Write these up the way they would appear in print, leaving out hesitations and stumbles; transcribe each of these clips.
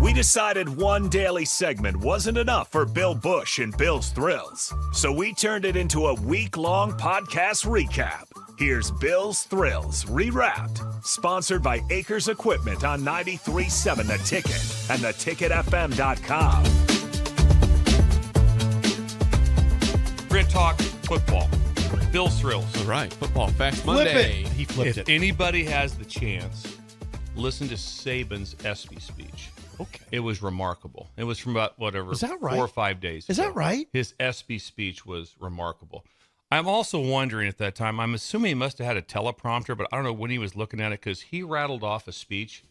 We decided one daily segment wasn't enough for Bill Bush and Bill's Thrills, so we turned it into a week-long podcast recap. Here's Bill's Thrills Rewrapped, sponsored by Acres Equipment on 93.7 The Ticket and theticketfm.com. We're going to talk football. Bill's Thrills. All right, Football Facts Monday. He flipped If it. anybody has the chance, listen to Saban's ESPY speech. Okay. It was remarkable. It was from about, Is that right? 4 or 5 days Is ago. that right? His ESPY speech was remarkable. I'm also wondering at that time, I'm assuming he must have had a teleprompter, but I don't know when he was looking at it because he rattled off a speech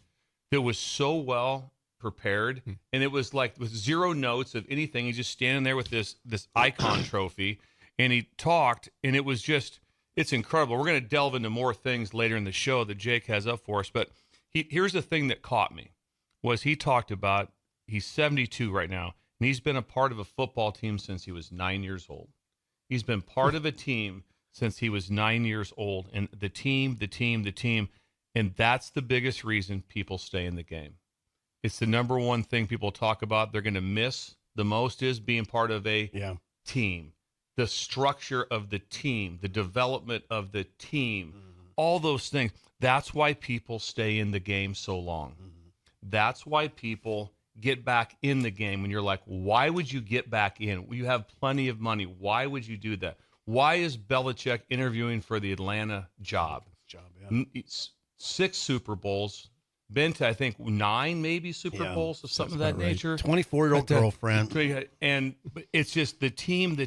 that was so well prepared, and it was like with zero notes of anything. He's just standing there with this icon trophy, and he talked, and it was just, it's incredible. We're going to delve into more things later in the show that Jake has up for us, but here's the thing that caught me. Was he talked about, he's 72 right now, and he's been a part of a football team since he was 9 years old. He's been part of a team since he was 9 years old, and the team, and that's the biggest reason people stay in the game. It's the number one thing people talk about they're going to miss the most is being part of a team, the structure of the team, the development of the team, all those things. That's why people stay in the game so long. That's why people get back in the game when you're like, why would you get back in? You have plenty of money. Why would you do that? Why is Belichick interviewing for the Atlanta job? It's 6 Super Bowls, been to, I think, 9 maybe Super Bowls or something of that nature. 24-year-old girlfriend. And it's just the team.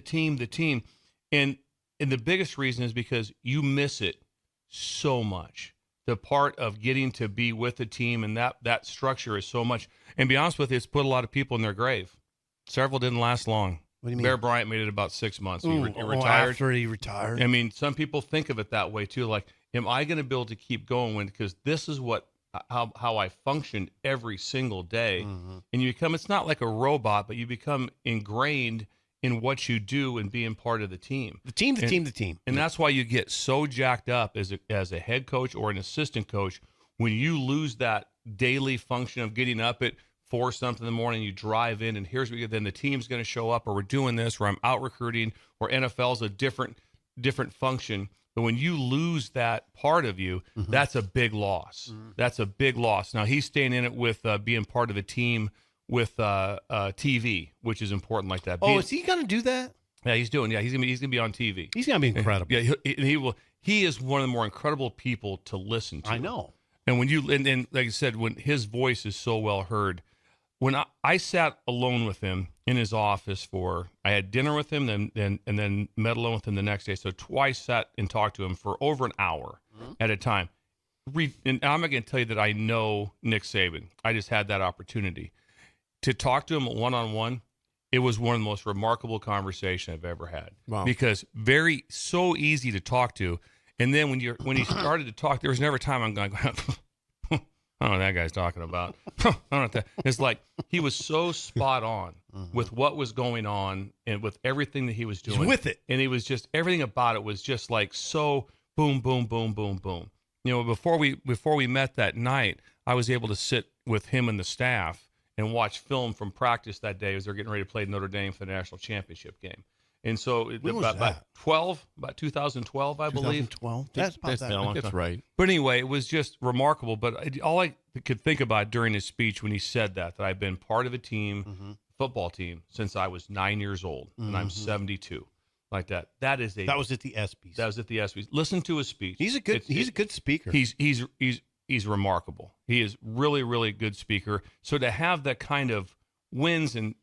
And the biggest reason is because you miss it so much. The part of getting to be with the team and that structure is so much. And to be honest with you, it's put a lot of people in their grave. Several didn't last long. What do you mean? Bear Bryant made it about 6 months. He retired. After he retired. I mean, some people think of it that way too. Like, am I going to be able to keep going because this is how I functioned every single day? And you become, it's not like a robot, but you become ingrained in what you do and being part of the team. The team. And that's why you get so jacked up as a head coach or an assistant coach when you lose that daily function of getting up at 4 something in the morning, you drive in, and here's what then the team's going to show up, or we're doing this, or I'm out recruiting, or NFL's a different function. But when you lose that part of you, that's a big loss. That's a big loss. Now, he's staying in it with being part of a team with TV, which is important like that. Is he going to do that? Yeah, he's doing. Yeah, he's gonna be on TV. He's going to be incredible. Yeah, he will. He is one of the more incredible people to listen to. I know. And when and like I said, when his voice is so well heard, when I sat alone with him in his office I had dinner with him, and then met alone with him the next day. So twice sat and talked to him for over an hour at a time. And I'm not going to tell you that I know Nick Saban. I just had that opportunity to talk to him one-on-one. It was one of the most remarkable conversations I've ever had. Wow. Because so easy to talk to. And then when he started to talk, there was never a time I'm going, I don't know what that guy's talking about. I don't know what that. It's like he was so spot on with what was going on and with everything that he was doing. He's with it. And he was just, everything about it was just like so boom, boom, boom, boom, boom. You know, before we met that night, I was able to sit with him and the staff and watch film from practice that day as they're getting ready to play Notre Dame for the national championship game. And so When was that? about 2012, I believe. 2012. That's about that. That's right. But anyway, it was just remarkable. But all I could think about during his speech when he said that I've been part of a team, football team, since I was 9 years old, and I'm 72. Like that. That was at the ESPYs. That was at the ESPYs. Listen to his speech. He's a good speaker. He's remarkable. He is really, really good speaker. So to have that kind of wins and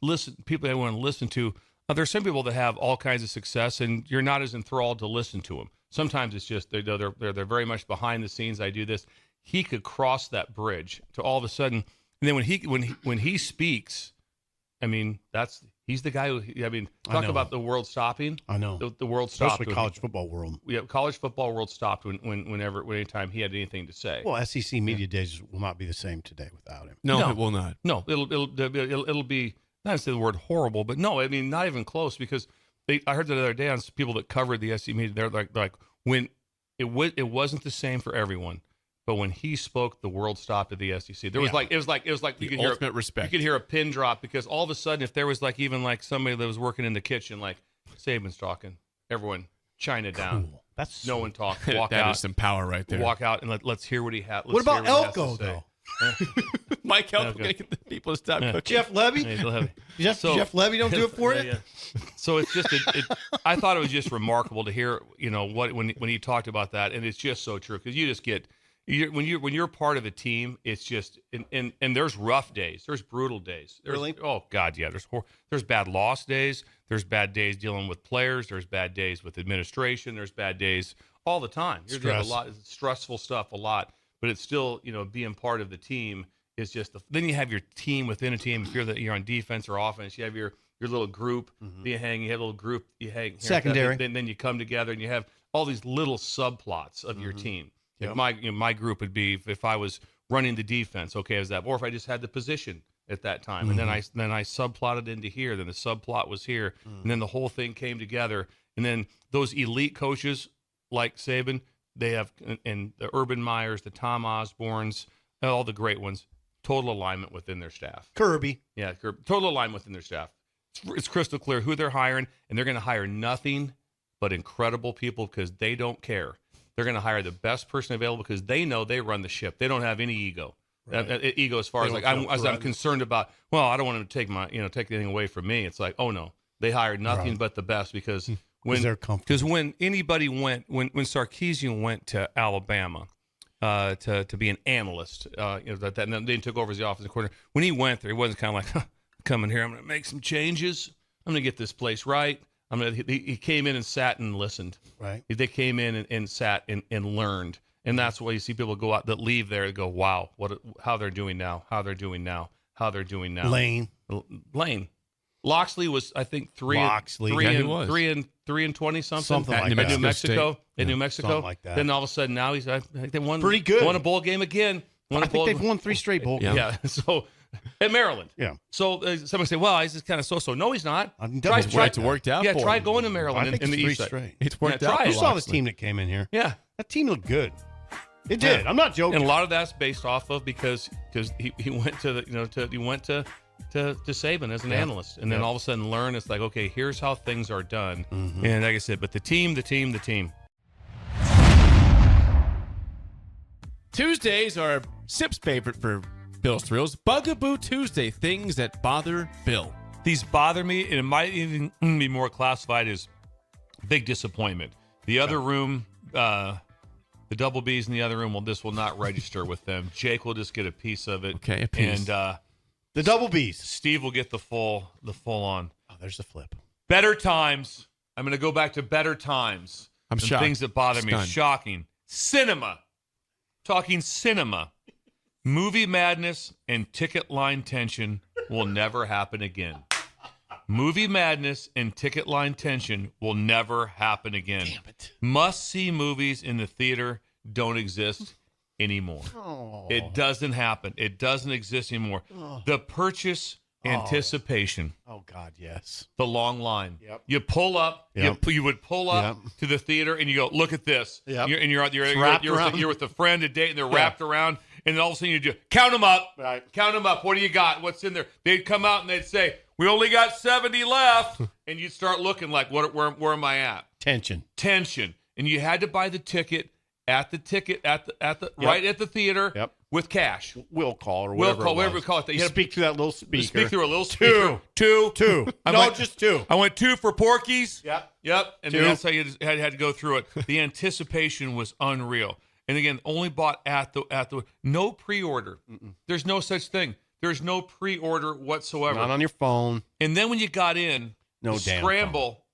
listen, people that want to listen to. There's some people that have all kinds of success, and you're not as enthralled to listen to them. Sometimes it's just they're very much behind the scenes. I do this. He could cross that bridge to all of a sudden, and then when he speaks, I mean he's the guy who talk about the world stopping. I know the world stopped. Especially college football world. Yeah, college football world stopped anytime he had anything to say. Well, SEC media days will not be the same today without him. No, it will not. No, it'll be. Not to say the word horrible, but no, I mean, not even close, because I heard that the other day on people that covered the SEC media, they're like when it wasn't the same for everyone, But when he spoke, the world stopped at the SEC. There was it was like The you could hear ultimate respect. You could hear a pin drop because all of a sudden, if there was like even like somebody that was working in the kitchen, like Saban's talking, everyone China down. Cool. That's No one talk. Walk That out. is some power right there. Walk out and let's hear what he had. What about Elko, though? Mike Elko Okay. gonna get the people to stop cooking. Jeff Levy? Yeah, he'll have- Jeff Levy don't do it for you? Yeah. So it's just, I thought it was just remarkable to hear, when he talked about that, and it's just so true because you just get, when you're part of a team, it's just, and there's rough days, there's brutal days. Really? Oh God, yeah. There's bad loss days, there's bad days dealing with players, there's bad days with administration, there's bad days all the time. You're doing a lot stressful stuff, a lot, but it's still, being part of the team. Is just then you have your team within a team. If you're on defense or offense, you have your little group. You have a little group. You hang secondary. Then you come together and you have all these little subplots of your team. Yep. Like my group would be if I was running the defense. Okay, is that, or if I just had the position at that time, and then I subplotted into here. Then the subplot was here, and then the whole thing came together. And then those elite coaches like Saban, they have, and the Urban Meyers, the Tom Osbornes, all the great ones. Total alignment within their staff. Kirby. Yeah, total alignment within their staff. It's crystal clear who they're hiring, and they're going to hire nothing but incredible people because they don't care. They're going to hire the best person available because they know they run the ship. They don't have any ego. Right. Ego as far as like I'm concerned about. Well, I don't want them to take anything away from me. It's like, oh no, they hired nothing but the best because when anybody went when Sarkisian went to Alabama. To be an analyst, and then they took over as the offensive coordinator. When he went there, he wasn't kind of like, coming here, I'm going to make some changes. I'm going to get this place right. He came in and sat and listened. Right. They came in and sat and learned. And that's why you see people go out that leave there and go, wow, how they're doing now, how they're doing now. Lane. Loxley was, I think, 3 and 20 something like at that. New Mexico. State. In New Mexico, something like that. Then all of a sudden now I think they won pretty good. Won a bowl game again. I think they've won 3 straight bowl games. Yeah. So at Maryland. Yeah. So somebody say, well, he's just kind of so. No, he's not. It's worked out. Yeah, for try him. going to Maryland I think in the it's East 3 side. straight. It's worked Yeah, out. try for it. You saw this Loxley. team that came in here. Yeah. That team looked good. It did. I'm not joking. And a lot of that's based off of because he went to he went to Saban as an analyst, and then all of a sudden learn it's like, okay, here's how things are done. And like I said, but the team. Tuesdays are Sip's favorite for Bill's Thrills. Bugaboo Tuesday, things that bother Bill. These bother me, and it might even be more classified as big disappointment. The other room, the double B's in the other room, this will not register with them. Jake will just get a piece of it. Okay, a piece. And the double B's. Steve will get the full on. Oh, there's the flip. Better times. I'm going to go back to better times. I'm Some shocked. Things that bother me. Stunned. Shocking. Cinema. Talking cinema. Movie madness and ticket line tension will never happen again. Movie madness and ticket line tension will never happen again. Damn it. Must-see movies in the theater don't exist anymore. Oh. It doesn't happen. It doesn't exist anymore. The purchase anticipation. Oh, God, yes. The long line. Yep. You pull up. Yep. You would pull up to the theater and you go, look at this. Yep. You're with a friend, a date, and they're wrapped around. And then all of a sudden you just count them up. Right. Count them up. What do you got? What's in there? They'd come out and they'd say, we only got 70 left. And you'd start looking like, where am I at? Tension. And you had to buy the ticket at the right at the theater with cash. Will call or whatever. Whatever we call it. You had to speak through that little speaker. Speak through a little speaker. Two. Just 2. I went 2 for Porky's. Yep. And then that's how you had to go through it. The anticipation was unreal. And again, only bought at the no pre-order. There's no such thing. There's no pre-order whatsoever. Not on your phone. And then when you got in, No to damn scramble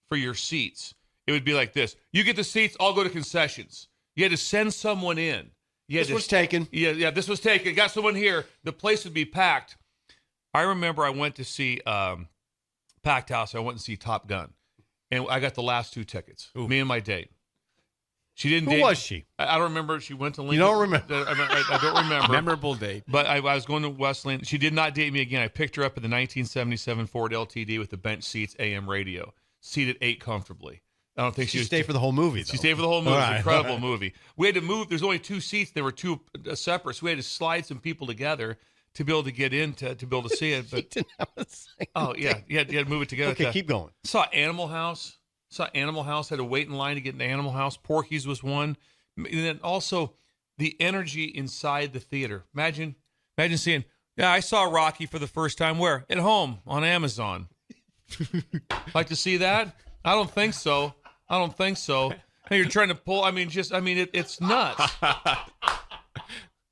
for your seats. It would be like this. You get the seats, I'll go to concessions. You had to send someone in. This was taken. Yeah, this was taken. Got someone here. The place would be packed. I remember I went to see Packed House. I went to see Top Gun. And I got the last 2 tickets. Me and my date. She didn't Who date. was she? I don't remember. She went to Lincoln. You don't remember? I don't remember. Memorable date. But I was going to Westland. She did not date me again. I picked her up in the 1977 Ford LTD with the bench seats, AM radio, seated 8 comfortably. I don't think she She was. stayed for the whole movie. She though. stayed for the whole movie. All It was an right, incredible all right. movie. We had to move. There's only 2 seats. There were 2 separate. So we had to slide some people together to be able to get in to be able to see it. She But didn't have a second oh yeah, thing. you had to move it together. Okay, keep going. Saw Animal House. Had to wait in line to get into Animal House. Porky's was one. And then also the energy inside the theater. Imagine seeing, yeah, I saw Rocky for the first time where? At home on Amazon. Like to see that? I don't think so. Hey, you're trying to pull, it's nuts.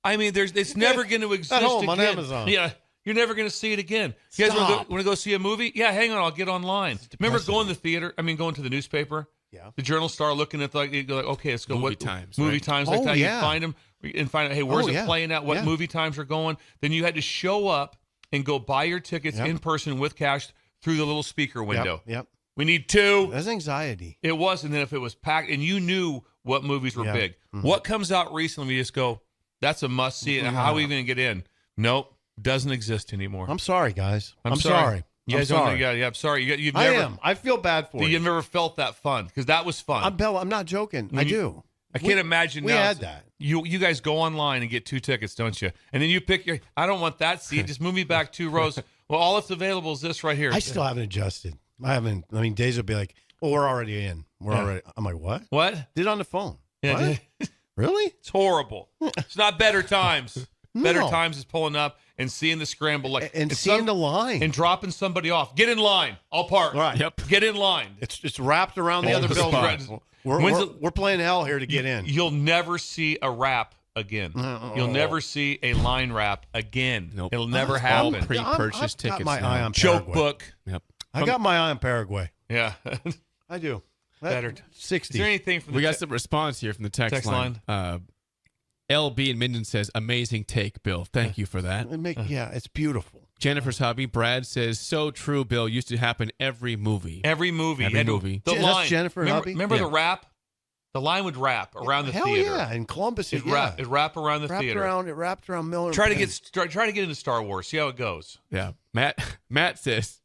It's never going to exist home on again. Amazon. Yeah. You're never going to see it again. You guys want Stop. to go see a movie? Yeah, hang on. I'll get online. Remember going to the theater? Going to the newspaper? Yeah. The Journal Star looking at you go like, okay, let's go. Movie times, Movie right? times. Oh, Like that. yeah. You find them and find out, hey, where's Oh, it yeah. playing at? What Yeah. movie times are going? Then you had to show up and go buy your tickets Yep. in person with cash through the little speaker window. Yep. We need 2. That's anxiety. It was. And then if it was packed and you knew what movies were Yeah. big. What comes out recently, you just go, that's a must see. And how are we going to get in? Nope. Doesn't exist anymore. I'm sorry, guys. I'm sorry. sorry. You I'm guys don't- sorry. Yeah, I'm sorry. You've I never, am. I feel bad for you. You've never felt that fun because that was fun. I'm not joking. I do. I can't imagine we now. had that. You guys go online and get 2 tickets, don't you? And then you pick your. I don't want that seat. Just move me back 2 rows. Well, all that's available is this right here. I still haven't adjusted. I haven't. Days will be like, "Oh, we're already in. We're Yeah. already." I'm like, "What?" What? Did it on the phone. Yeah, What? Really? it's horrible. It's not Better Times. Better No. Times is pulling up and seeing the scramble like And seeing the line. and dropping somebody off. Get in line. I'll park. All right. Yep. Get in line. It's wrapped around the Hold other the building. spot. When's We're playing hell here to get in. You'll never see a wrap again. You'll never see a line wrap again. Nope. It'll never All happen. pre-purchase I've got tickets my now. eye on Joke Paraguay. book. Yep. I got my eye on Paraguay. Yeah. I do. Better. 60. Is there anything from the We got some response here from the text line. LB in Minden says, amazing take, Bill. Thank you for that. Yeah, it's beautiful. Jennifer's hubby, Brad, says, so true, Bill. Used to happen every movie. Every movie. Every had to- movie. The That's line. Jennifer and remember, hubby? remember Yeah. the wrap? The line would wrap around the Hell theater. yeah, in Columbus. It yeah. wrap around the It theater. wrapped around Miller. Try to and get into Star Wars. See how it goes. Yeah. Matt says,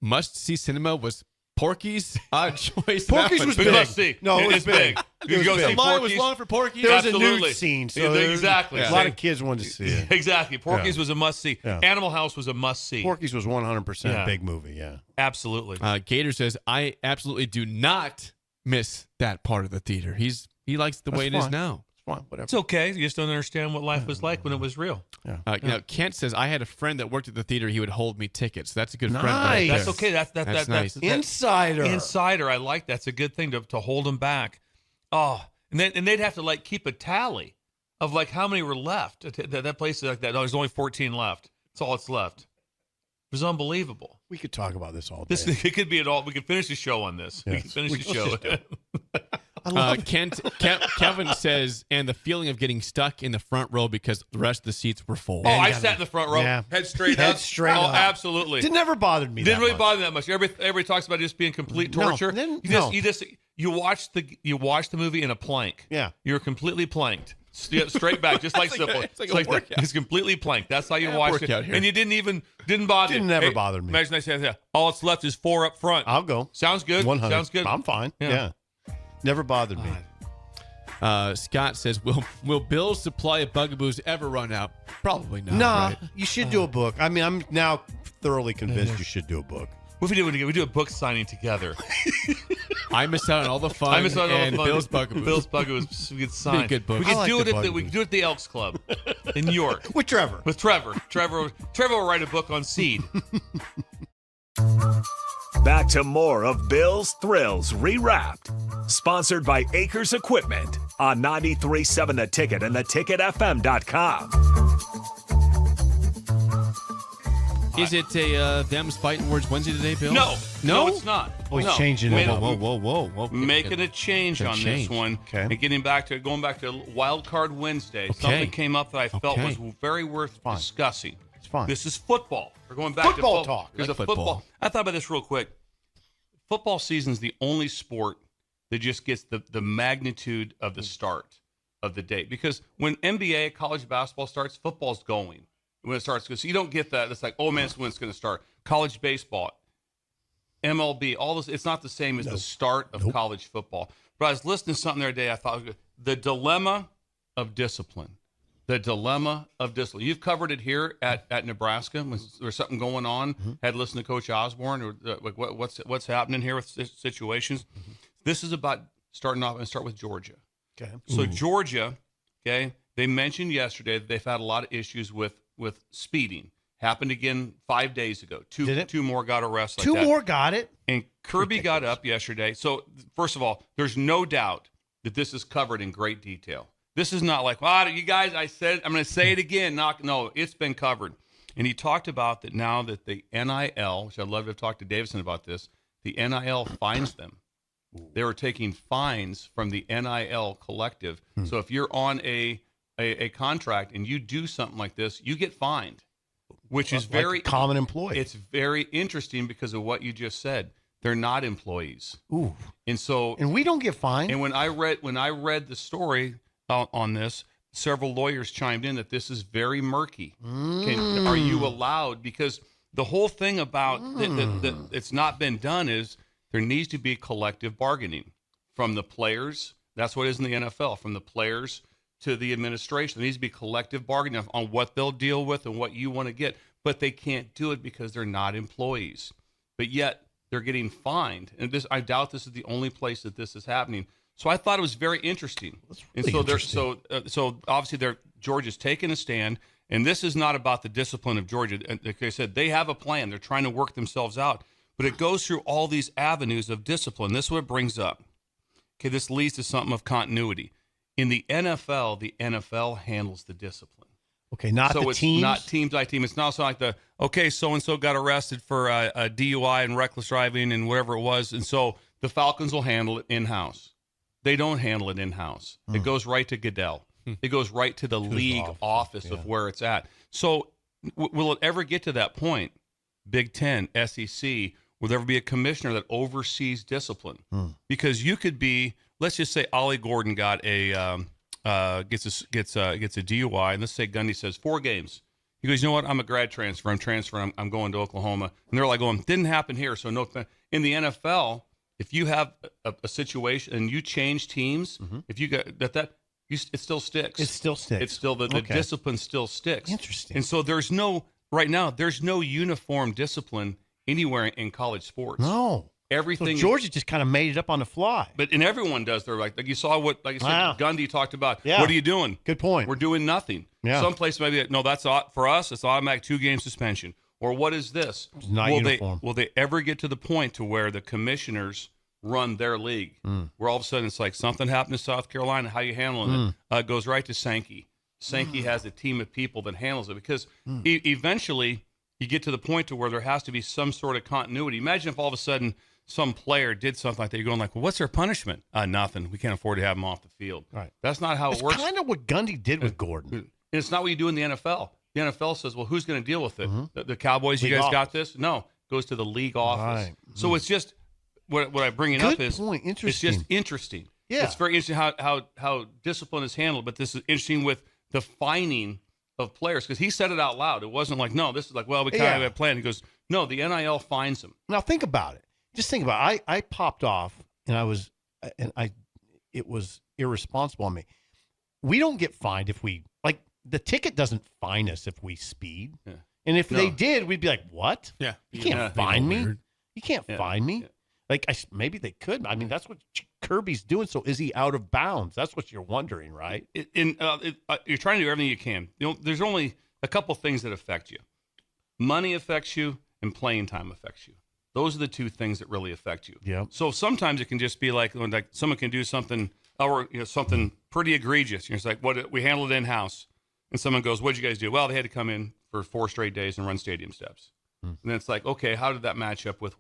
must see cinema was Porky's odd choice. Porky's That was one. We big. must see. No, it was It's big. It You was go big. see The line was Porky's. long for Porky's. There was a Absolutely. nude scene, so Yeah, there was exactly. a lot of kids wanted to see it. Exactly. Porky's Yeah. was a must see. Yeah. Animal House was a must see. Porky's was 100% Yeah. a big movie. Yeah, Absolutely. Gator says, I absolutely do not miss that part of the theater. He likes the way it That's is fine. now. it's fine. Whatever. It's okay. You just don't understand what life was like when it was real. Now, Kent says, I had a friend that worked at the theater. He would hold me tickets. That's a good friend. Right Nice. there. That's okay. That's nice. Insider. Insider. I like that's a good thing to hold them back. Oh, and they'd have to like keep a tally of like how many were left. That place is like that. No, there's only 14 left. That's all that's left. It was unbelievable. We could talk about this all day. This it could be it all. We could finish the show on this. We Yes. could finish We- the let's show. just do it. I love it. Kevin says, and the feeling of getting stuck in the front row because the rest of the seats were full. Oh, I sat in the front row, Yeah. head straight Head up. straight oh, up. absolutely. It never bothered me. Didn't that really much. bother me that much. Everybody talks about it just being complete No, torture. then- You watch the movie in a plank. Yeah. You're completely planked. Straight back, just like It's like simple. a- it's like It's a like that. workout. It's completely planked. That's how you Yeah, watch it. workout here. And you didn't bother. Didn't you. never bother me. Imagine I said, yeah, all that's left is 4 up front. I'll go. Sounds good. 100. Sounds good. I'm fine. Yeah. Yeah. Never bothered me. Scott says, will Bill's supply of bugaboos ever run out? Probably not. Nah, right? you should do a book. I mean, I'm now thoroughly convinced you should do a book. What if we do a book signing together? I miss out on all the fun. I miss out on all the and fun. Bill's bugaboos. Bill's bugaboos. We could sign. good book. We I could like do the it we Bugaboos. could do it at the Elks Club in New York With Trevor. with Trevor. Trevor will write a book on seed. Back to more of Bill's Thrills Rewrapped. Sponsored by Acres Equipment on 93.7 The Ticket and theticketfm.com. Is it a Them's Fighting Words Wednesday today, Bill? No, it's not. Oh, he's No. changing Wait, it. Whoa. Making a change A on change. this one. Okay. And going back to Wild Card Wednesday. Okay. Something came up that I felt Okay. was very worth discussing. It's fine. This is football. We're going back Football to talk. There's Like a football. I thought about this real quick. Football season is the only sport that just gets the magnitude of the start of the day. Because when NBA, college basketball starts, football's going. When it starts, because you don't get that. It's like, oh man, it's when it's going to start. College baseball. MLB, all this, it's not the same as the start of college football. But I was listening to something the other day, I thought, the dilemma of discipline. The dilemma of discipline. You've covered it here at Nebraska. When there's something going on, had listened to Coach Osborne, or what's happening here with situations. This is about starting off, and start with Georgia. Okay. So Georgia, okay, they mentioned yesterday that they've had a lot of issues with speeding. Happened again 5 days ago. Two more got arrested. Two more got it. And Kirby got up yesterday. So first of all, there's no doubt that this is covered in great detail. This is not like, you guys, I'm going to say it again. No, it's been covered. And he talked about that now that the NIL, which I'd love to talk to Davison about this, the NIL fines them. They were taking fines from the NIL collective. So if you're on a contract and you do something like this, you get fined, which is very like a common employee. It's very interesting because of what you just said. They're not employees. Ooh. And we don't get fined. And when I read the story on this, several lawyers chimed in that this is very murky. Are you allowed? Because the whole thing about that it's not been done is there needs to be collective bargaining from the players. That's what it is in the NFL, from the players to the administration. There needs to be collective bargaining on what they'll deal with and what you want to get. But they can't do it because they're not employees. But yet they're getting fined. And I doubt this is the only place that this is happening. So I thought it was very interesting. That's really interesting. So obviously Georgia's taken a stand, and this is not about the discipline of Georgia. Like I said, they have a plan. They're trying to work themselves out. But it goes through all these avenues of discipline. This is what it brings up. Okay, this leads to something of continuity. In the NFL handles the discipline. Okay, not so the it's teams? not team by team. It's not so like so-and-so got arrested for a DUI and reckless driving and whatever it was, and so the Falcons will handle it in-house. They don't handle it in-house. It goes right to Goodell. It goes right to the league office of where it's at. So will it ever get to that point, Big Ten, SEC, will there ever be a commissioner that oversees discipline? Because you could be, let's just say Ollie Gordon got gets a DUI, and let's say Gundy says 4 games. He goes, you know what? I'm a grad transfer. I'm transferring. I'm going to Oklahoma. And they're like going, didn't happen here. So no. In the NFL, if you have a situation and you change teams, if you got it still sticks. It still sticks. It's still the discipline still sticks. Interesting. And so there's no uniform discipline anywhere in college sports. No. Everything. So Georgia just kind of made it up on the fly. And everyone does. They're like you saw what, like I said, Gundy talked about. Yeah. What are you doing? Good point. We're doing nothing. Yeah. Some place maybe no, that's for us. It's automatic 2-game suspension. Or what is this? It's not uniform. Will they ever get to the point to where the commissioners run their league, where all of a sudden it's like something happened to South Carolina? How you handling it? It goes right to Sankey. Sankey has a team of people that handles it because eventually you get to the point to where there has to be some sort of continuity. Imagine if all of a sudden some player did something like that. You're going like, well, what's their punishment? Nothing. We can't afford to have them off the field. Right. That's not how it works. It's kind of what Gundy did with Gordon. And it's not what you do in the NFL. The NFL says, well, who's going to deal with it? The Cowboys, League you guys office. got this? No. It goes to the league office. Right. So it's just, what I bring it Good up is, point. it's Interesting. just interesting. Yeah. It's very interesting how discipline is handled, but this is interesting with the fining of players because he said it out loud. It wasn't like, no, this is like, well, we kind of have a plan. He goes, no, the NIL fines them. Now think about it. Just think about it. I popped off and it was irresponsible on me. We don't get fined if we the ticket doesn't fine us if we speed. Yeah. And if they did, we'd be like, what? Yeah. You can't fine me. Weird. You can't fine me. Like maybe they could. I mean, that's what Kirby's doing. So is he out of bounds? That's what you're wondering, right? You're trying to do everything you can. There's only a couple things that affect you. Money affects you and playing time affects you. Those are the two things that really affect you. Yeah. So sometimes it can just be like someone can do something or something pretty egregious. You're just like, what? We handled it in house, and someone goes, "What'd you guys do?" Well, they had to come in for 4 straight days and run stadium steps. And then it's like, okay, how did that match up with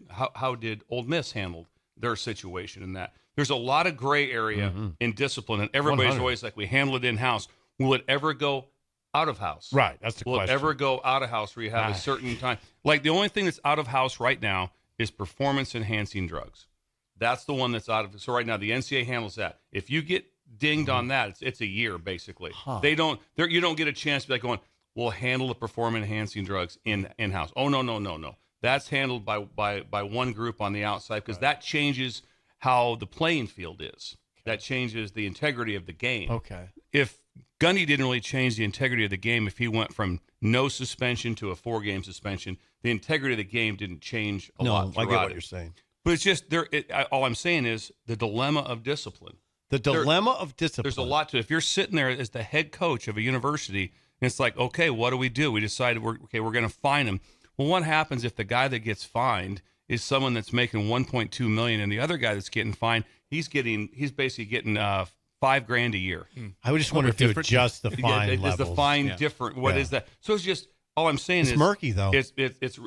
how did Ole Miss handle their situation in that? There's a lot of gray area in discipline, and everybody's 100. always like, we handle it in house. Will it ever go out of house? Right. That's the Will question. it ever go out of house where you have a certain time? Like the only thing that's out of house right now is performance enhancing drugs. That's the one that's out of. So right now the NCAA handles that. If you get dinged on that, it's a year basically. You don't get a chance to be like going, we'll handle the performance enhancing drugs in house. Oh no. That's handled by one group on the outside because that changes how the playing field is. That changes the integrity of the game. Okay. If Gundy didn't really change the integrity of the game, if he went from no suspension to a 4-game suspension, the integrity of the game didn't change a lot. No, I get what it. you're saying. But it's just all I'm saying is the dilemma of discipline. The dilemma of discipline. There's a lot to it. If you're sitting there as the head coach of a university, and it's like, okay, what do? We decided we're going to fine him. Well, what happens if the guy that gets fined is someone that's making $1.2 million, and the other guy that's getting fined, he's basically getting $5,000 a year. I would just wonder if you adjust the fine Is levels. the fine different? What is that? So it's just all I'm saying It's is murky, though. It's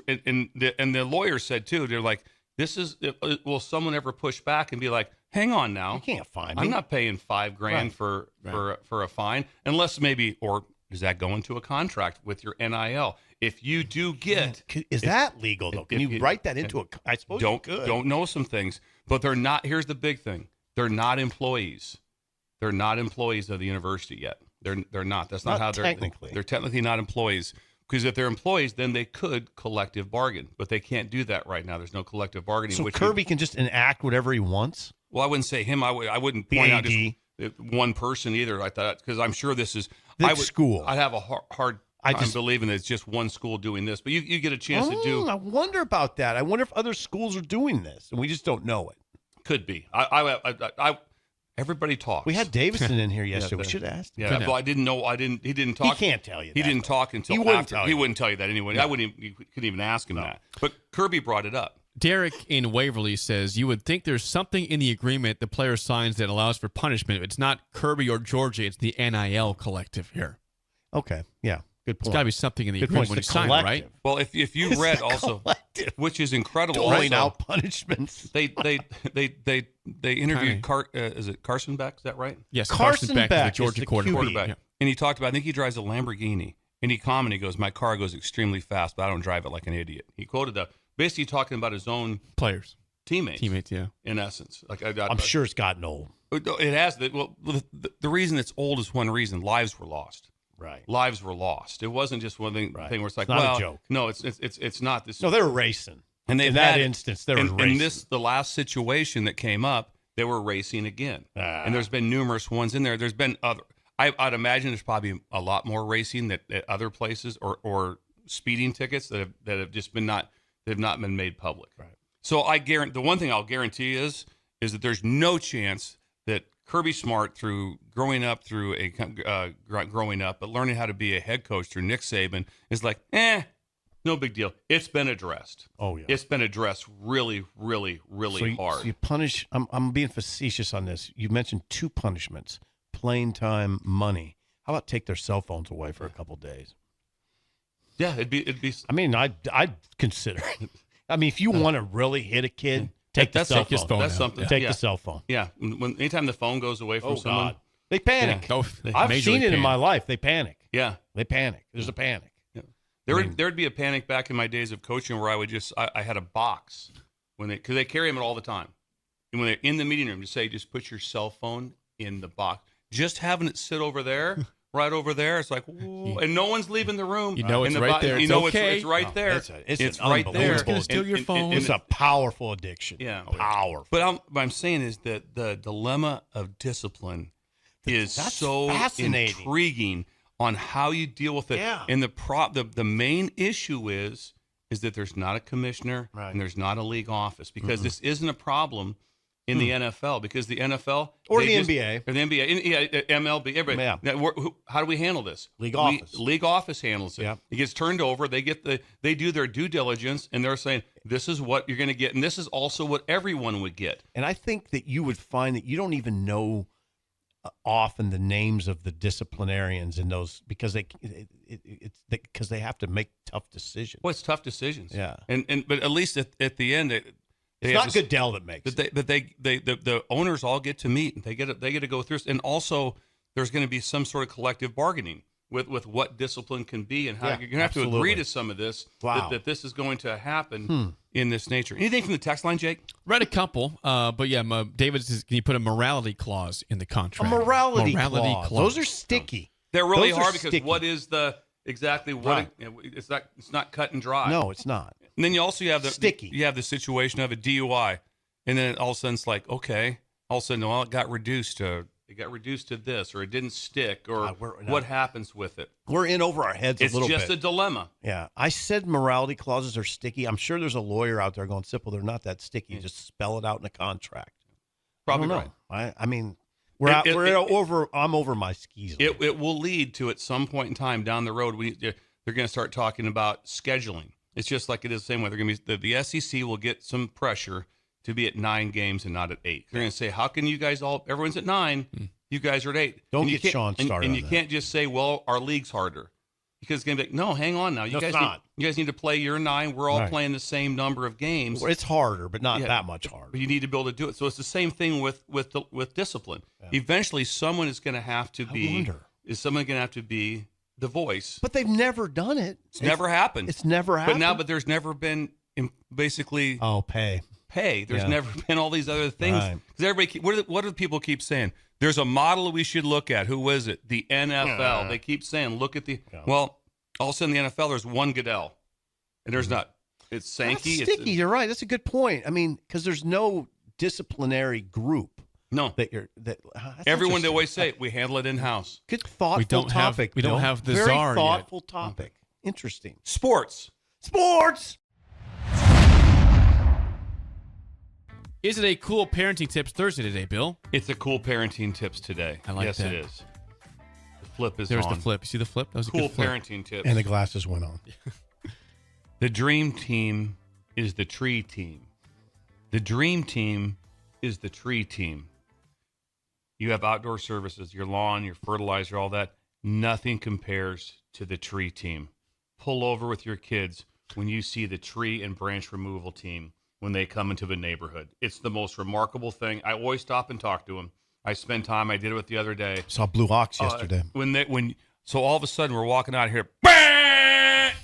and the lawyer said too. They're like, this is. Will someone ever push back and be like, hang on now, You can't fine me. I'm not paying $5,000 for a fine unless maybe, or does that go into a contract with your NIL? If you do get, Is that legal, though? Can you write that into a... I suppose you could. don't know some things, but they're not. Here's the big thing: they're not employees. They're not employees of the university yet. They're not. That's not how they're technically. They're technically not employees. Because if they're employees, then they could collective bargain, but they can't do that right now. There's no collective bargaining. So Kirby can just enact whatever he wants? Well, I wouldn't say him. I wouldn't The point out AD. just one person either like that, because I'm sure this is School. I'd have a hard time believing that it's just one school doing this, but you get a chance to do. I wonder about that. I wonder if other schools are doing this, and we just don't know it. Could be. Everybody talks. We had Davison in here yesterday. We should have asked him. Yeah, well, I didn't know. He didn't talk. He can't tell you He that, didn't though. talk until He wouldn't after. tell He you. wouldn't tell you that anyway. I wouldn't. You couldn't even ask him that. But Kirby brought it up. Derek in Waverly says, you would think there's something in the agreement the player signs that allows for punishment. It's not Kirby or Georgia. It's the NIL collective here. Okay. Yeah. Good point. There's got to be something in the Good agreement point. when It's you the sign, collective. right? Well, if you It's read the also, collective. which is incredible, Doling also, out punishments. they interviewed is it Carson Beck? Is that right? Yes, Carson Beck, Beck is the Georgia is the quarterback. QB. Yeah. And he talked about, I think he drives a Lamborghini, and he commented, he goes, my car goes extremely fast, but I don't drive it like an idiot. He quoted that, basically talking about his own Players. teammates, Yeah. in essence. Like I'm sure it's gotten old. it has. Well, the reason it's old is one reason: lives were lost. Right. Lives were lost. It wasn't just one thing Right. where it's like, It's not a well, joke. no, it's not this. No, they were racing. and they've in that had it. instance, they were And racing. the last situation that came up, they were racing again. Ah. And there's been numerous ones in there. There's been other. I'd imagine there's probably a lot more racing at other places or speeding tickets that have just been they've not been made public. Right. So I guarantee the one thing I'll guarantee is that there's no chance that Kirby Smart, through growing up but learning how to be a head coach through Nick Saban, is like, no big deal. It's been addressed. Oh, yeah. It's been addressed really, really, really hard. So you punish. I'm being facetious on this. You mentioned two punishments: playing time, money. How about take their cell phones away for a couple days? Yeah, it'd be. I mean, I'd consider it. I mean, if you want to really hit a kid, take the That's cell take his phone. phone That's out. something. Take yeah. the cell phone. Yeah, anytime the phone goes away from Oh someone. God, they panic. Oh, I've majorly seen it in panic. my life. They panic. Yeah, They panic. There's a panic. there'd be a panic back in my days of coaching where I would I had a box because they carry them all the time, and when they're in the meeting room, just put your cell phone in the box. Just having it sit over there. Right over there, it's like, ooh, and no one's leaving the room. You know And it's right there. You It's know okay. it's right there. It's right unbelievable. there. No one's gonna steal your phone. It's a powerful addiction. Yeah. Powerful. But what I'm saying is that the dilemma of discipline is That's so fascinating. intriguing on how you deal with it. Yeah. And the main issue is that there's not a commissioner Right. and there's not a league office, because this isn't a problem in the NFL, because the NFL Or they the just- NBA. or the NBA, MLB, everybody. Yeah. Now, how do we handle this? League office. League office handles it. Yeah. It gets turned over. They do their due diligence, and they're saying this is what you're going to get, and this is also what everyone would get. And I think that you would find that you don't even know often the names of the disciplinarians in those, because because they have to make tough decisions. Well, it's tough decisions. Yeah. But at least at the end, It's not Goodell that makes it. But the owners all get to meet. They get to go through, and also there's going to be some sort of collective bargaining with what discipline can be, and how Yeah, you're going to have to absolutely. agree to some of this. Wow. That this is going to happen in this nature. Anything from the text line, Jake? Read a couple, but yeah, David says, can you put a morality clause in the A contract? morality clause. Those are sticky. They're really Those are hard because sticky. what is the exactly what Right. it's not cut and dry. No, it's not. And then you also have the Sticky. You have the situation of a DUI, and then all of a sudden it's like, okay, all of a sudden, well, it got reduced to this, or it didn't stick, or what happens with it? We're in over our heads It's a little bit. just a dilemma. Yeah. I said morality clauses are sticky. I'm sure there's a lawyer out there going, Sipple, they're not that sticky. Just spell it out in a contract. Probably I don't right. know. I mean, I'm over my skis. It will lead to, at some point in time down the road, they're going to start talking about scheduling. It's just like it is the same way. They're going to be the SEC will get some pressure to be at 9 games and not at 8. They're going to say, how can you guys everyone's at 9, you guys are at 8. Don't get Sean started. And you can't just say, well, our league's harder. Because it's going to be like, no, hang on now. You guys need to play your 9. We're all playing the same number of games. It's harder, but not that much harder. But you need to be able to do it. So it's the same thing with discipline. Yeah. Eventually, someone is going to have to be. Is someone going to have to be the voice? But they've never done it. It's never happened. It's never happened. But there's never been basically. Pay. There's never been all these other things. Because everybody, what do people keep saying? There's a model we should look at. Who is it? The NFL. They keep saying, look at the. Yeah. Well, all of a sudden, the NFL, there's one Goodell, and there's not. It's Sankey. That's sticky. You're right. That's a good point. I mean, because there's no disciplinary group. No, everyone they always say we handle it in house. Good thoughtful topic. We don't have the Very czar thoughtful yet. topic. Interesting. Sports. Is it a cool parenting tips Thursday today, Bill? It's a cool parenting tips today. I like that. Yes, it is. The flip is There's on. the flip. You see the flip? That was Cool a good flip. parenting tips. And the glasses went on. The dream team is the tree team. The dream team is the tree team. You have outdoor services, your lawn, your fertilizer, all that. Nothing compares to the tree team. Pull over with your kids when you see the tree and branch removal team when they come into the neighborhood. It's the most remarkable thing. I always stop and talk to them. I spend time. I did it the other day. Saw Blue Ox yesterday. So all of a sudden we're walking out here,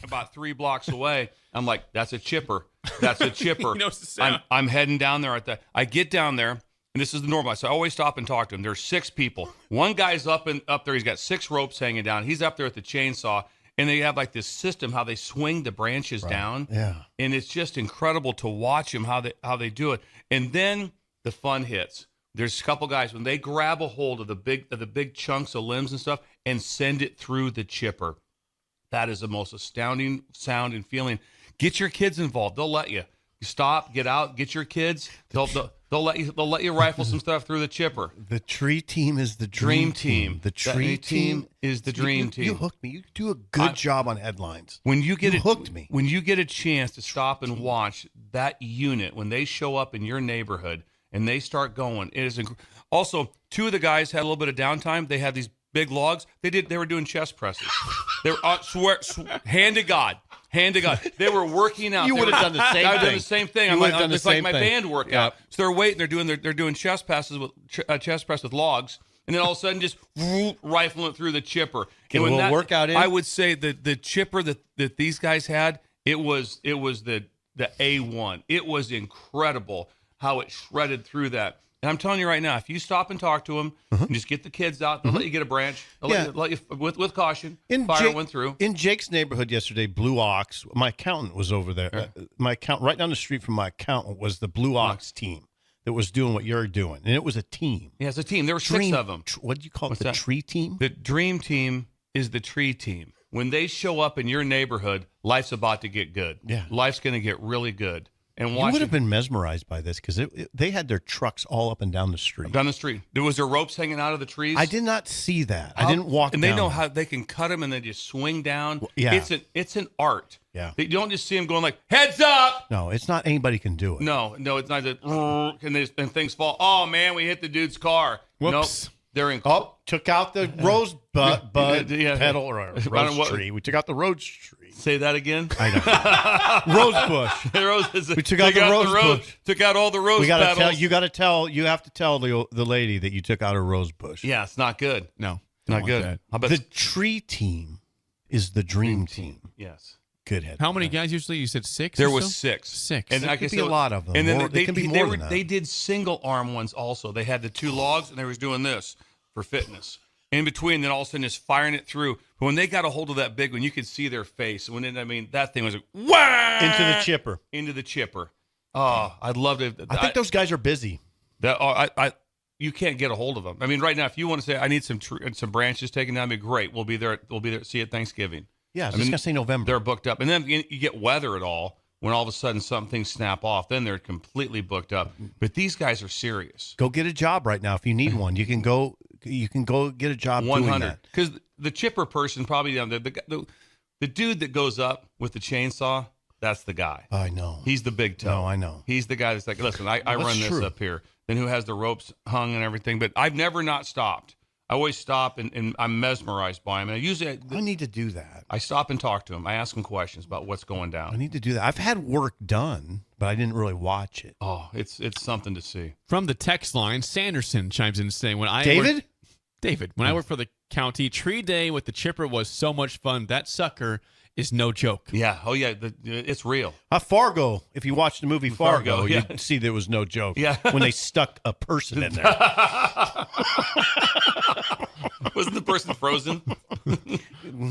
about 3 blocks away. I'm like, that's a chipper. That's a chipper. He knows the sound. I'm heading down there I get down there, and this is the normal. So I always stop and talk to him. There's 6 people. One guy's up there. He's got 6 ropes hanging down. He's up there with the chainsaw. And they have like this system how they swing the branches down. Yeah. And it's just incredible to watch them how they do it. And then the fun hits. There's a couple guys when they grab a hold of the big chunks of limbs and stuff and send it through the chipper. That is the most astounding sound and feeling. Get your kids involved. They'll let you. You stop, get out, get your kids. They'll let you rifle some stuff through the chipper. The tree team is the dream team. The tree team is the dream team. You hooked me. You do a good job on headlines. When you hooked me. When you get a chance to stop and watch that unit, when they show up in your neighborhood and they start going, it is also 2 of the guys had a little bit of downtime. They had these big logs. They were doing chest presses. They were hand to God. They were working out. You would have done the same thing. I would have done the same thing. It's like my band workout. Yep. So they're waiting. They're doing chest presses with logs, and then all of a sudden just rifling it through the chipper. Get a little workout in. I would say that the chipper that these guys had, it was the A1. It was incredible how it shredded through that. And I'm telling you right now, if you stop and talk to them and just get the kids out, they'll let you get a branch. They'll let you with caution. Fire went through. In Jake's neighborhood yesterday, Blue Ox, my accountant was over there. My accountant, right down the street from my accountant, was the Blue Ox team that was doing what you're doing. And it was a team. Yeah, it's a team. There were 6 of them. What do you call it? The tree team? The dream team is the tree team. When they show up in your neighborhood, life's about to get good. Yeah. Life's going to get really good. And you would have been mesmerized by this because they had their trucks all up and down the street. Down the street. Was there ropes hanging out of the trees? I did not see that. I didn't walk and down. they know how they can cut them and they just swing down. Yeah. It's an art. Yeah. You don't just see them going like, heads up. No, it's not anybody can do it. No, it's not that. And things fall. Oh, man, we hit the dude's car. Whoops. Nope. They're in. Oh, took out the rosebud petal or rose tree. We took out the rose tree. Say that again. I know. Rose bush. We took out the rose bush. Took out all the rose petals. You have to tell the lady that you took out a rose bush. Yeah, it's not good. No, not good. That. How about the tree team is the dream team. Yes. Good head. How many guys usually? You said 6? There or was so? 6. 6. And there could be a lot of them. And then they can be more than that. They did single arm ones also. They had the 2 logs and they was doing this for fitness. In between, then all of a sudden just firing it through. But when they got a hold of that big one, you could see their face. That thing was like, wah! Into the chipper. Into the chipper. Oh, I'd love to. I think those guys are busy. You can't get a hold of them. I mean, right now, if you want to say, I need some branches taken down, be great. We'll be there. See you at Thanksgiving. Yeah, I was just going to say November. They're booked up. And then you get weather at all. When all of a sudden some things snap off, then they're completely booked up. But these guys are serious. Go get a job right now if you need one. You can go get a job 100. Because the chipper person probably down there, the dude that goes up with the chainsaw, that's the guy. I know. He's the big toe. No, I know. He's the guy that's like, listen, I run this up here. Then who has the ropes hung and everything. But I've never not stopped. I always stop and I'm mesmerized by him. And I need to do that. I stop and talk to him. I ask him questions about what's going down. I need to do that. I've had work done, but I didn't really watch it. Oh, it's something to see. From the text line, Sanderson chimes in saying, when I worked for the county, tree day with the chipper was so much fun. That sucker is no joke. Yeah. Oh, yeah. It's real. Fargo, if you watch the movie Fargo, yeah. you'd see there was no joke. Yeah. When they stuck a person in there. Wasn't the person frozen?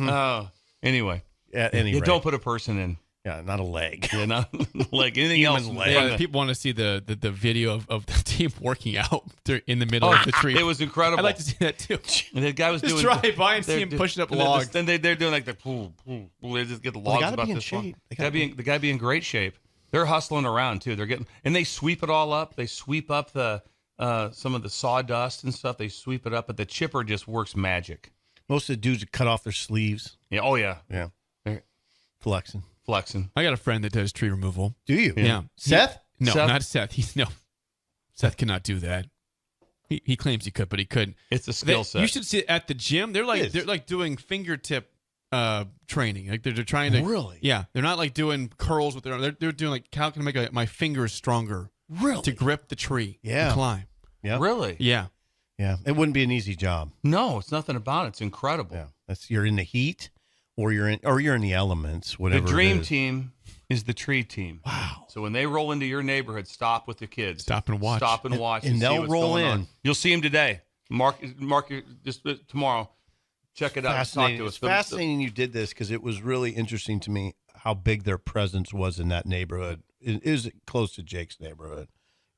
Oh, anyway. At any rate. Don't put a person in. Yeah, not a leg. Yeah, not like anything Human else. leg. Yeah, people want to see the video of the team working out in the middle of the tree. It was incredible. I'd like to see that too. And the guy was Just doing. drive by and see him pushing up logs. Then they're doing like the pool. They just get the logs gotta about be in this shape. long. The guy be in great shape. They're hustling around too. And they sweep it all up. They sweep up the some of the sawdust and stuff. They sweep it up, but the chipper just works magic. Most of the dudes cut off their sleeves. Yeah. Oh yeah. Yeah. They're Flexing. I got a friend that does tree removal. Do you? Yeah. Seth? No, Seth? not Seth. Seth cannot do that. He claims he could, but he couldn't. It's a skill set. You should see it at the gym. They're like doing fingertip training. Like they're trying to. Really? Yeah. They're not like doing curls with their arm. They're doing like, how can I make my fingers stronger? Really? To grip the tree. Yeah. To climb. Yeah. Really? Yeah. Yeah. It wouldn't be an easy job. No, it's nothing about it. It's incredible. Yeah. You're in the heat or you're in the elements, whatever. The dream it is. team is the tree team. Wow. So when they roll into your neighborhood, stop with the kids. Stop and watch. Stop and watch. And see they'll what's roll going in. on. You'll see them today. Mark just tomorrow. Check it out. Talk Fascinating. to us. It's fascinating you did this because it was really interesting to me how big their presence was in that neighborhood. It is close to Jake's neighborhood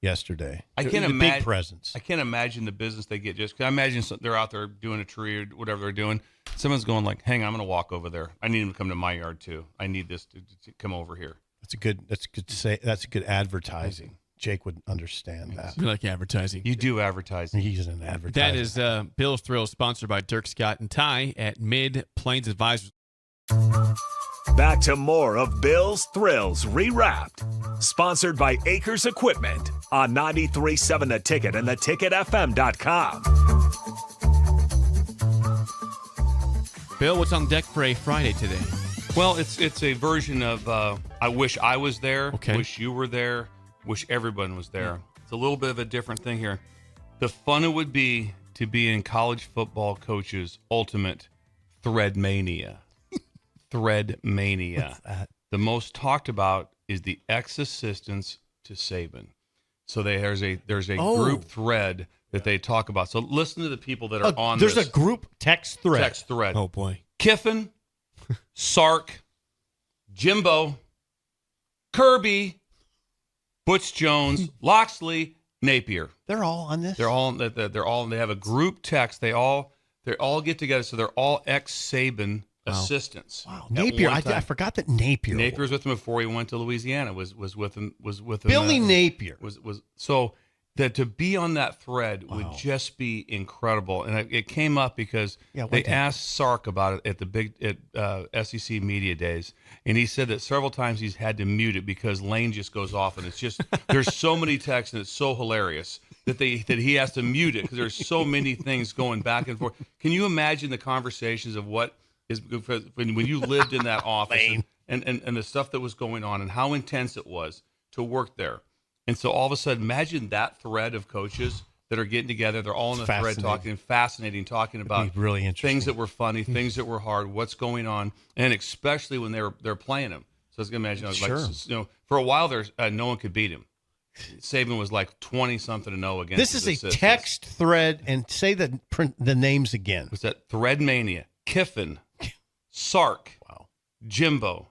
yesterday. I can't The imagine big presence. I can't imagine the business they get. Just 'cause I imagine they're out there doing a tree or whatever they're doing. Someone's going like, "Hang on, I'm going to walk over there. I need him to come to my yard too. I need this to come over here." That's good to say. That's good advertising. Jake would understand that. We like advertising. You do advertising. He's an advertiser. That is Bill's Thrills, sponsored by Dirk Scott and Ty at Mid Plains Advisors. Back to more of Bill's Thrills Rewrapped. Sponsored by Acres Equipment on 93.7 The Ticket and theticketfm.com. Bill, what's on deck for a Friday today? Well, it's a version of I wish I was there, Okay. wish you were there, wish everyone was there. It's a little bit of a different thing here. The fun it would be to be in college football coach's ultimate thread mania. Thread mania. What's that? The most talked about is the ex-assistants to Saban. So there's a group thread that they talk about. So listen to the people that are on There's this a group text thread. Oh, boy. Kiffin, Sark, Jimbo, Kirby, Butch Jones, Loxley, Napier. They're all on this. They're all they have a group text. They all get together, so they're all ex-Saban assistants. Wow, At Napier. one I time. forgot that Napier. Napier's with him before he went to Louisiana. Was with him. Billy Napier. was so that to be on that thread would just be incredible. And it came up because Yeah, what they the- asked Sark about it at the SEC media days, and he said that several times he's had to mute it because Lane just goes off, and it's just there's so many texts and it's so hilarious that he has to mute it because there's so many things going back and forth. Can you imagine the conversations of what is when you lived in that office and the stuff that was going on and how intense it was to work there? And so all of a sudden, imagine that thread of coaches that are getting together. They're all in the thread talking about Really interesting. things that were funny, things that were hard, what's going on, and especially when they're playing them. So I was gonna imagine, Sure. for a while there's no one could beat him. Saban was like 20-something-0 against. This his is a assistants. text thread, and say the names again. Was that Thread Mania? Kiffin, Sark, Wow. Jimbo,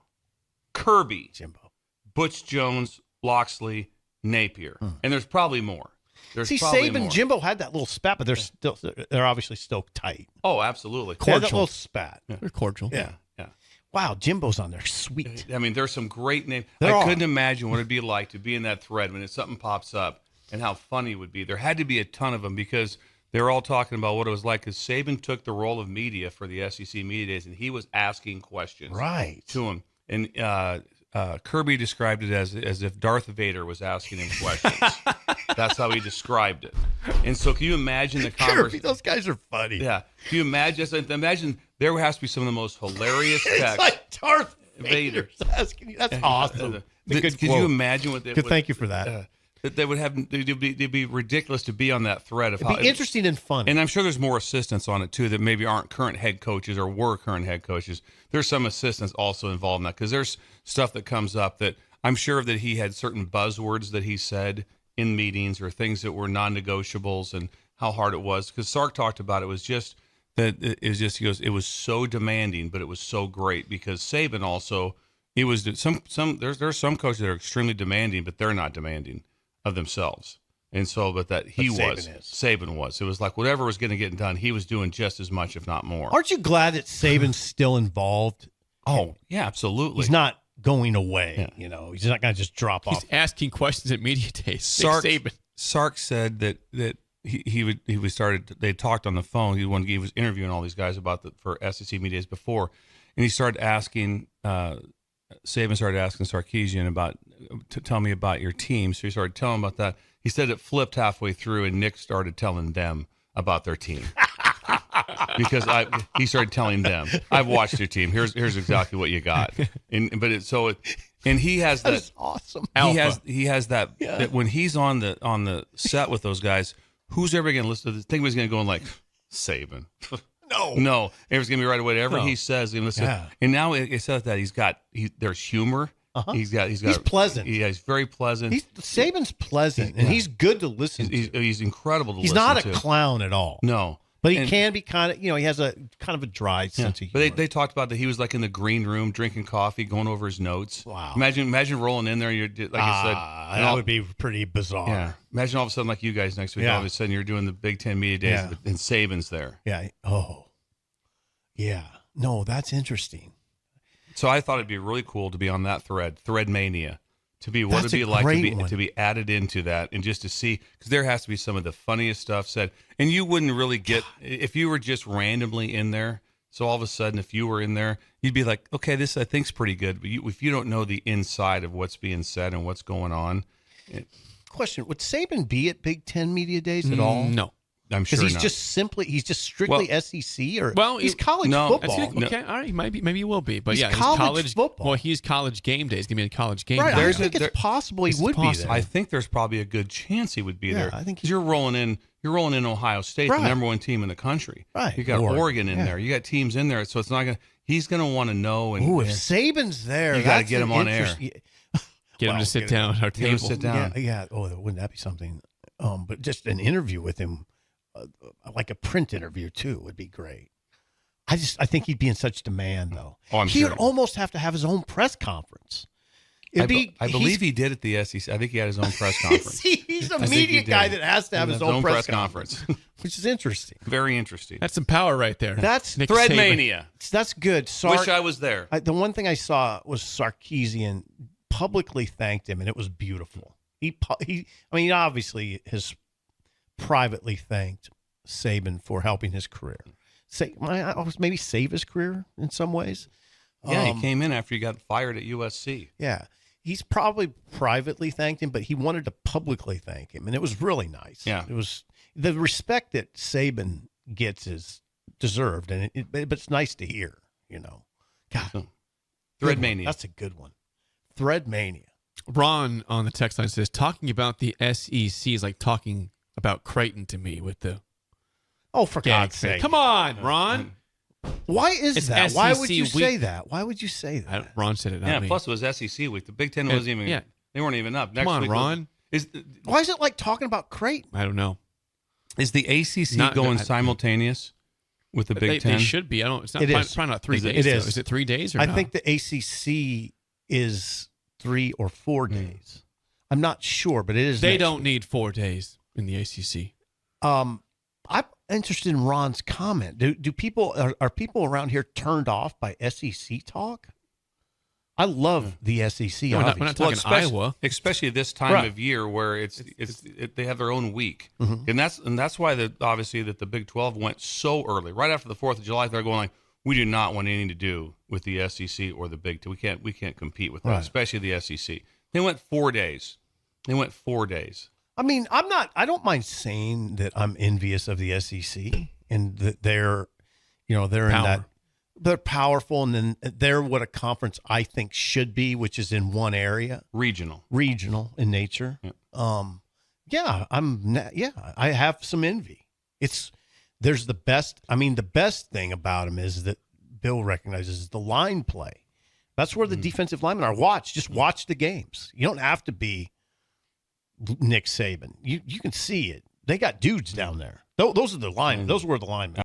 Kirby, Jimbo. Butch Jones, Loxley, Napier. And there's probably more. There's See, probably Saban, more. Jimbo had that little spat, but they're obviously still tight. Oh, absolutely. They had that little spat. They're cordial. Yeah. Yeah. Wow, Jimbo's on there. Sweet. I mean, there's some great names. There I are. couldn't imagine what it'd be like to be in that thread when something pops up and how funny it would be. There had to be a ton of them because they were all talking about what it was like because Saban took the role of media for the SEC Media Days, and he was asking questions Right. to him. And Kirby described it as if Darth Vader was asking him questions. That's how he described it. And so can you imagine the Kirby, conversation? those guys are funny. Yeah. Can you imagine there has to be some of the most hilarious It's texts. like Darth Vader. Vader's asking you. That's awesome. It's a good Could quote. you imagine what they Good, would, thank you for that. that they would have? It'd be ridiculous to be on that thread of It'd be interesting and fun. And I'm sure there's more assistants on it too that maybe aren't current head coaches or were current head coaches. There's some assistants also involved in that because there's stuff that comes up that I'm sure that he had certain buzzwords that he said in meetings or things that were non-negotiables and how hard it was. Because Sark talked about it was just that he goes, it was so demanding, but it was so great because Saban also. It was there's some coaches that are extremely demanding, but they're not demanding of themselves. And so, but Saban was. It was like whatever was going to get done, he was doing just as much, if not more. Aren't you glad that Saban's still involved? Oh, yeah, absolutely. He's not going away. Yeah. You know, he's not going to just drop He's off. asking questions at media days. Sark said that they talked on the phone. He was interviewing all these guys for SEC Media Days before, and he started asking. Saban started asking Sarkisian tell me about your team. So he started telling him about that. He said it flipped halfway through, and Nick started telling them about their team because he started telling them, "I've watched your team. Here's exactly what you got." And he has that. That's awesome. He has that when he's on the set with those guys. Who's ever going to listen to this? Think he's going to go in like Saban. No, everyone's gonna be right away. Whatever he says, and listen. Yeah. And now it says that there's humor. Uh-huh. He's pleasant. He's very pleasant. Saban's pleasant, and he's good to listen to. He's incredible to He's listen not to. a clown at all. No, but he can be kind of. He has a kind of a dry sense of humor. But they talked about that he was like in the green room drinking coffee, going over his notes. Wow. Imagine rolling in there. And you're like you said. That would be pretty bizarre. Yeah. Imagine all of a sudden like you guys next week. Yeah. All of a sudden you're doing the Big Ten Media Days, and Saban's there. Yeah. Oh. Yeah. No, that's interesting. So I thought it'd be really cool to be on that thread mania, to be what That's it'd be a like great one. to be added into that, and just to see, because there has to be some of the funniest stuff said, and you wouldn't really get if you were just randomly in there. So all of a sudden, if you were in there, you'd be like, okay, this I think's pretty good, but if you don't know the inside of what's being said and what's going on, Question: would Saban be at Big Ten Media Days at all? No. I'm sure Because not. he's just strictly SEC, or he's college no, football. That's good. Okay, all right. Maybe he will be, but He's yeah, college football. Well, he's college game days. Gonna be in college game Right, days. I think it's possible he it's would be possible. there. I think there's probably a good chance he would be Yeah, there. I think 'Cause you're rolling in Ohio State, Right. the number one team in the country. Right. You got Oregon in Yeah. there. You got teams in there, so it's not gonna. He's gonna want to know. And Ooh, if Saban's there, You gotta that's get him an on air. interest- Get him to sit down at our Get him table. to sit down. Yeah. Oh, wouldn't that be something? But just an interview with him, like a print interview too, would be great. I think he'd be in such demand though. Oh, I'm he sure. would almost have to have his own press conference. I believe he did at the SEC. I think he had his own press conference. See, he's a I think media he guy did. that has to have his own press conference, conference. which is interesting. Very interesting. That's some power right there. That's Nick Thread Saban. mania. That's good. Wish I was there. The one thing I saw was Sarkisian publicly thanked him, and it was beautiful. He obviously has privately thanked Saban for helping his career. Maybe save his career in some ways. Yeah, he came in after he got fired at USC. Yeah. He's probably privately thanked him, but he wanted to publicly thank him, and it was really nice. Yeah. It was the respect that Saban gets is deserved, and but it's nice to hear, God, So, good Thread one. mania. That's a good one. Thread mania. Ron on the text line says, talking about the SEC is like talking about Creighton to me with the Oh, for gang God's thing. sake. Come on, Ron. Why is It's that? Why would SEC you week. say that? Why would you say that? Ron said it, not Yeah, me. plus it was SEC week. The Big Ten wasn't even. Yeah. They weren't even up. Next Come on, week Ron. Why is it like talking about Creighton? Uh, I don't know. Is the ACC Not- going I- simultaneous with the Big Ten? They should be. I don't. It's not. It is. Probably not 3 Is it? days. It though. is. Is it 3 days or I no? think the ACC is 3 or 4 days. I'm not sure, but it is. They next don't week. need 4 days in the ACC. I'm interested in Ron's comment. Do people are people around here turned off by SEC talk? I love the SEC. No, we're not obviously. talking especially, Iowa. especially this time Right. of year where they have their own week, Mhm. and that's why obviously that the Big 12 went so early, right after the 4th of July. They're going like, we do not want anything to do with the SEC or the Big 2. We can't compete with that, Right. especially the SEC. They went 4 days. I mean, I don't mind saying that I'm envious of the SEC and that they're in that they're powerful, and then they're what a conference I think should be, which is in one area, Regional. in nature. Yeah. I have some envy. There's the best. I mean, the best thing about them is that Bill recognizes the line play. That's where the defensive linemen are. Just watch the games. You don't have to be Nick Saban. You can see it. They got dudes down there. Those are the linemen. Those were the linemen.